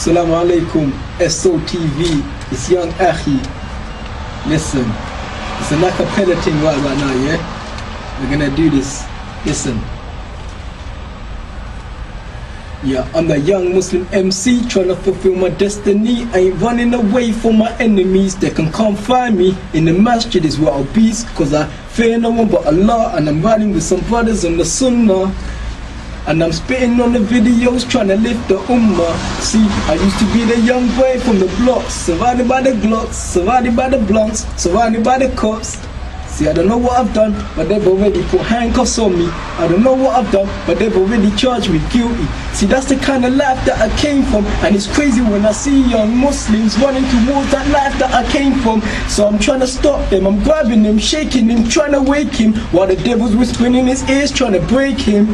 Assalamu alaikum, FSOL TV. It's young Akhi. Listen, it's an acapella thing right now, yeah? We're gonna do this. Listen. Yeah, I'm a young Muslim MC trying to fulfill my destiny. I ain't running away from my enemies. They can come find me in the masjid is where I'll be, cause I fear no one but Allah. And I'm riding with some brothers on the sunnah, and I'm spitting on the videos trying to lift the ummah. See, I used to be the young boy from the blocks, surrounded by the glocks, surrounded by the blunts, surrounded by the cops. See, I don't know what I've done, but they've already put handcuffs on me. I don't know what I've done, but they've already charged me guilty. See, that's the kind of life that I came from, and it's crazy when I see young Muslims running towards that life that I came from. So I'm trying to stop them, I'm grabbing him, shaking him, trying to wake him, while the devil's whispering in his ears, trying to break him.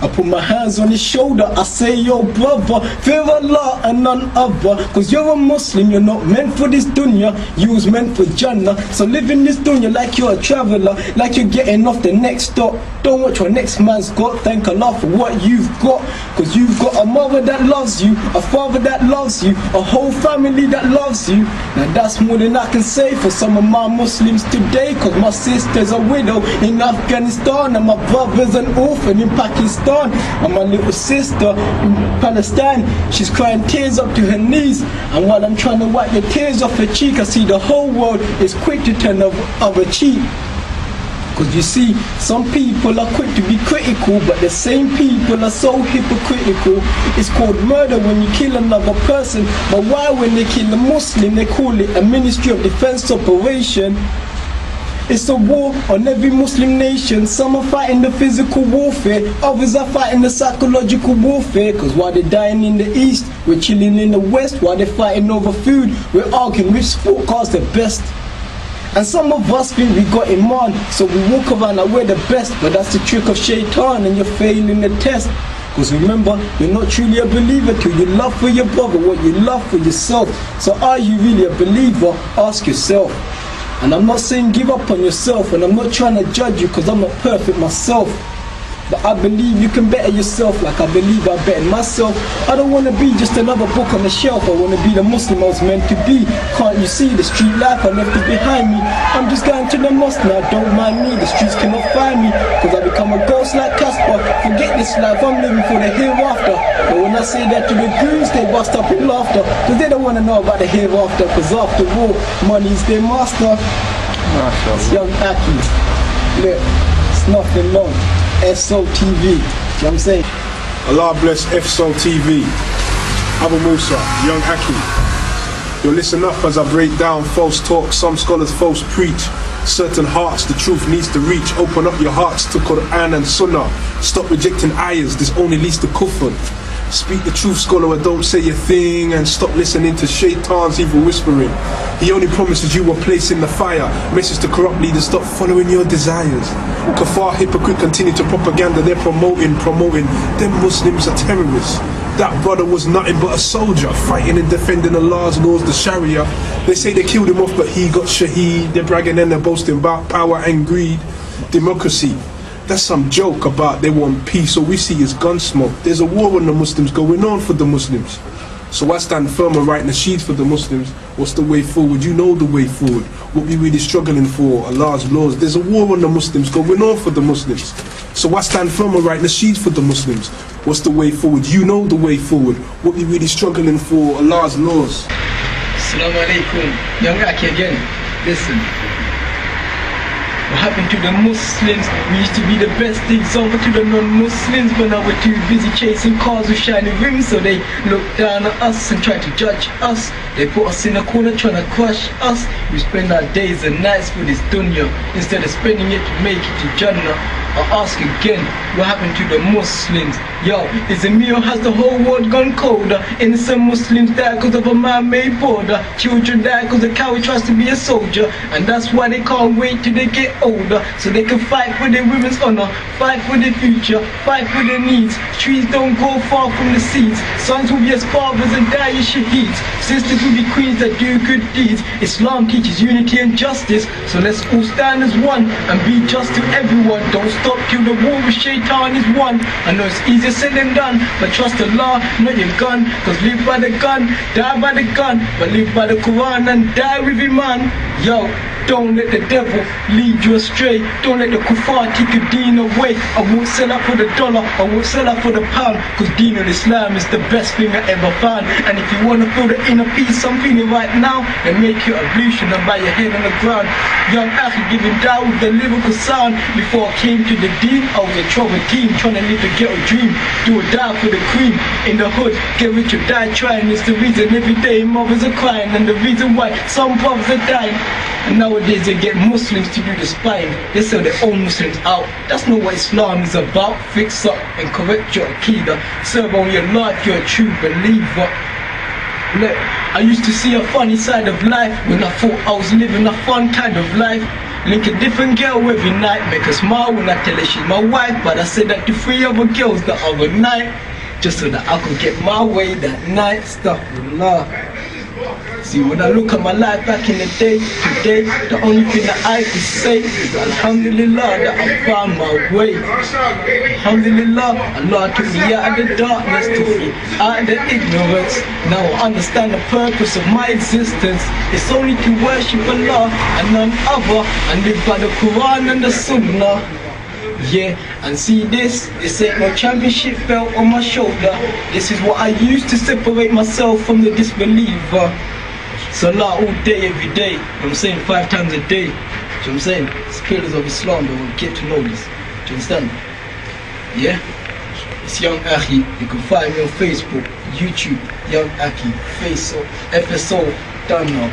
I put my hands on his shoulder, I say, yo brother, fear Allah and none other. Cause you're a Muslim, you're not meant for this dunya, you was meant for Jannah. So live in this dunya like you're a traveller, like you're getting off the next stop. Don't watch what next man's got, thank Allah for what you've got. Cause you've got a mother that loves you, a father that loves you, a whole family that loves you. Now that's more than I can say for some of my Muslims today. Cause my sister's a widow in Afghanistan, and my brother's an orphan in Pakistan. And my little sister in Palestine, she's crying tears up to her knees. And while I'm trying to wipe the tears off her cheek, I see the whole world is quick to turn other cheek. Cause you see, some people are quick to be critical, but the same people are so hypocritical. It's called murder when you kill another person, but why when they kill a Muslim they call it a Ministry of Defense operation? It's a war on every Muslim nation. Some are fighting the physical warfare, others are fighting the psychological warfare. Cause while they're dying in the east, we're chilling in the west. While they're fighting over food, we're arguing which sport car's the best. And some of us think we got Iman, so we walk around like we're the best. But that's the trick of shaitan, and you're failing the test. Cause remember, you're not truly a believer till you love for your brother what you love for yourself. So are you really a believer? Ask yourself. And I'm not saying give up on yourself, and I'm not trying to judge you because I'm not perfect myself. But I believe you can better yourself like I believe I better myself. I don't want to be just another book on the shelf. I want to be the Muslim I was meant to be. Can't you see the street life I left it behind me? I'm just going to the mosque now, don't mind me. The streets cannot find me, cause I become a ghost like Casper. Forget this life, I'm living for the hereafter. But when I say that to the goons, they bust up in laughter, cause they don't want to know about the hereafter. Cause after all, money's their master. It's young Akhi. Look, it's nothing long. FSOL TV, you know what I'm saying? Allah bless FSOL TV. Abu Musa, young Akhi. Yo, listen up as I break down false talk. Some scholars false preach. Certain hearts the truth needs to reach. Open up your hearts to Quran and Sunnah. Stop rejecting ayahs, this only leads to kufr. Speak the truth, scholar, or don't say a thing. And stop listening to shaitan's evil whispering. He only promises you a place in the fire. Message to corrupt leaders, stop following your desires. Kafar, hypocrite, continue to propaganda. They're promoting. Them Muslims are terrorists. That brother was nothing but a soldier, fighting and defending Allah's laws, the Sharia. They say they killed him off, but he got shaheed. They're bragging and they're boasting about power and greed. Democracy, that's some joke about they want peace. All we see is gun smoke. There's a war on the Muslims going on for the Muslims. So I stand firm and write nasheeds for the Muslims. What's the way forward? You know the way forward. What we really struggling for, Allah's laws. There's a war on the Muslims going on for the Muslims. So I stand firm and write nasheeds for the Muslims. What's the way forward? You know the way forward. What we really struggling for, Allah's laws. Assalamu alaikum, young Akhi again. Listen. What happened to the Muslims? We used to be the best example to the non-Muslims, but now we're too busy chasing cars with shiny rims, so they look down at us and try to judge us. They put us in a corner trying to crush us. We spend our days and nights for this dunya instead of spending it to make it to Jannah. I ask again, what happened to the Muslims? Yo, is it me or has the whole world gone colder? Innocent Muslims die because of a man-made border. Children die because the coward tries to be a soldier, and that's why they can't wait till they get older, so they can fight for their women's honor, fight for their future, fight for their needs. Trees don't grow far from the seeds. Sons will be as fathers and die as shaheeds. Sisters kings will be queens that do good deeds. Islam teaches unity and justice, so let's all stand as one and be just to everyone. Don't stop till the war with shaitan is won. I know it's easier said than done, but trust Allah, not your gun. Cause live by the gun, die by the gun, but live by the Quran and die with Iman. Yo, don't let the devil lead you astray. Don't let the kuffar take your deen away. I won't sell out for the dollar, I won't sell out for the pound. Cause deen of Islam is the best thing I ever found. And if you wanna feel the inner peace I'm feeling right now, then make your ablution and bow your head on the ground. Young Akhi giving down with the lyrical sound. Before I came to the deen, I was a troubled teen, trying to live the ghetto dream. Do or die for the cream. In the hood, get rich or die trying. It's the reason every day mothers are crying, and the reason why some brothers are dying. And nowadays they get Muslims to do the spying. They sell their own Muslims out. That's not what Islam is about. Fix up and correct your Aqidah. Serve on your life, you're a true believer. Look, I used to see a funny side of life when I thought I was living a fun kind of life. Link a different girl every night, make her smile when I tell her she's my wife. But I said that to 3 other girls the other night, just so that I could get my way that night. Astaghfirullah. See, when I look at my life back in the day, today, the only thing that I can say is Alhamdulillah that I found my way. Alhamdulillah, Allah took me out of the darkness, took me out of the ignorance. Now I understand the purpose of my existence. It's only to worship Allah and none other, and live by the Quran and the Sunnah. Yeah, and see this ain't no championship belt on my shoulder. This is what I use to separate myself from the disbeliever. Salah all day, every day. You know what I'm saying? 5 times a day. You know what I'm saying? It's pillars of Islam that will get to know this. Do you understand? Yeah? It's Young Akhi. You can find me on Facebook, YouTube, Young Akhi, FSOL, done now.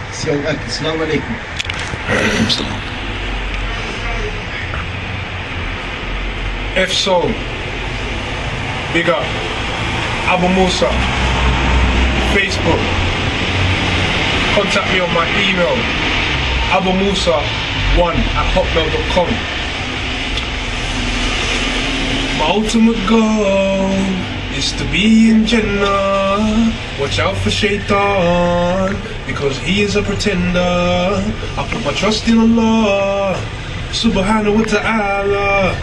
It's Young Akhi. Assalamu alaikum. Alaikum salam. FSOL, big up. Abu Musa, Facebook. Contact me on my email, abumusa1@hotmail.com. My ultimate goal is to be in Jannah. Watch out for shaitan, because he is a pretender. I put my trust in Allah, subhanahu wa ta'ala.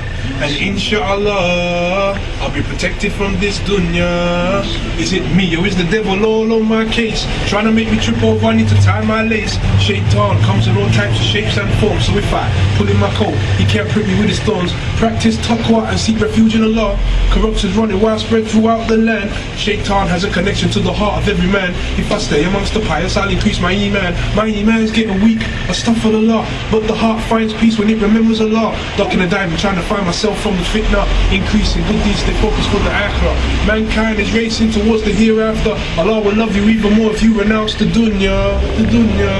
And Insha'Allah, I'll be protected from this dunya. Is it me or is the devil all on my case? Trying to make me trip over, I need to tie my lace. Shaitan comes in all types of shapes and forms, so if I pull in my coat, he can't prick me with his thorns. Practice taqwa and seek refuge in Allah. Corruption is running widespread throughout the land. Shaitan has a connection to the heart of every man. If I stay amongst the pious, I'll increase my iman. My iman is getting weak, astaghfirullah, but the heart finds peace when it remembers Allah. Ducking and diving, trying to find myself from the fitna, increasing good deeds, stay focused for the akhirah. Mankind is racing towards the hereafter. Allah will love you even more if you renounce the dunya, the dunya.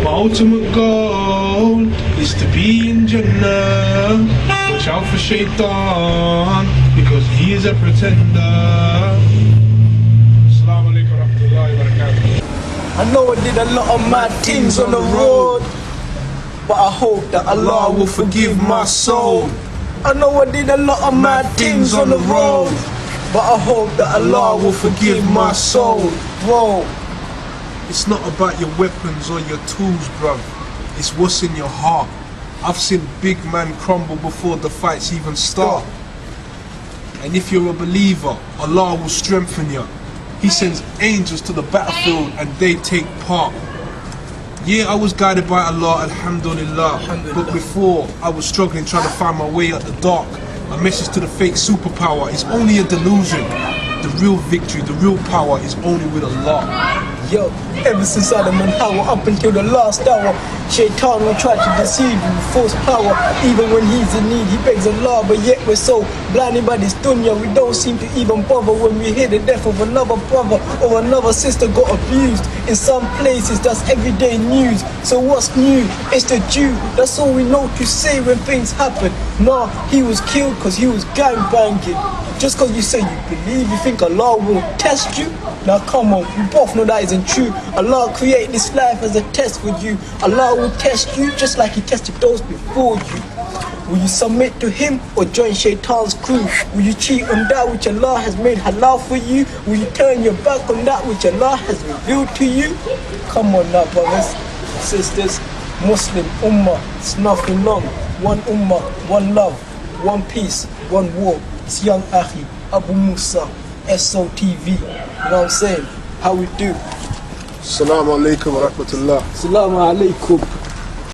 My ultimate goal is to be in Jannah. Watch out for shaitan, because he is a pretender. Assalamu alaikum wa rahmatullahi wa barakatuh. I know I did a lot of mad things on the road, but I hope that Allah will forgive my soul. I know I did a lot of mad things on the road, but I hope that Allah will forgive my soul. Whoa. It's not about your weapons or your tools, bruv. It's what's in your heart. I've seen big men crumble before the fights even start. And if you're a believer, Allah will strengthen you. He sends angels to the battlefield and they take part. Yeah, I was guided by Allah, Alhamdulillah. But before, I was struggling trying to find my way out the dark. A message to the fake superpower is only a delusion. The real victory, the real power is only with Allah. Yo, ever since Adam and Hawa up until the last hour, Shaitan will try to deceive you with false power. Even when he's in need, he begs Allah, but yet we're so blinded by this dunya, we don't seem to even bother when we hear the death of another brother or another sister got abused. In some places, that's everyday news. So what's new? It's the Jew. That's all we know to say when things happen. Nah, he was killed because he was gangbanging. Just because you say you believe, you think Allah will test you? Now come on, we both know that isn't and true. Allah created this life as a test for you. Allah will test you just like He tested those before you. Will you submit to Him or join Shaitan's crew? Will you cheat on that which Allah has made halal for you? Will you turn your back on that which Allah has revealed to you? Come on now, brothers, sisters, Muslim Ummah, it's nothing long. One Ummah, one love, one peace, one war. It's young Akhi, Abu Musa, FSOL TV. You know what I'm saying? How we do? Assalamu alaikum wa rahmatullah. Assalamu alaikum.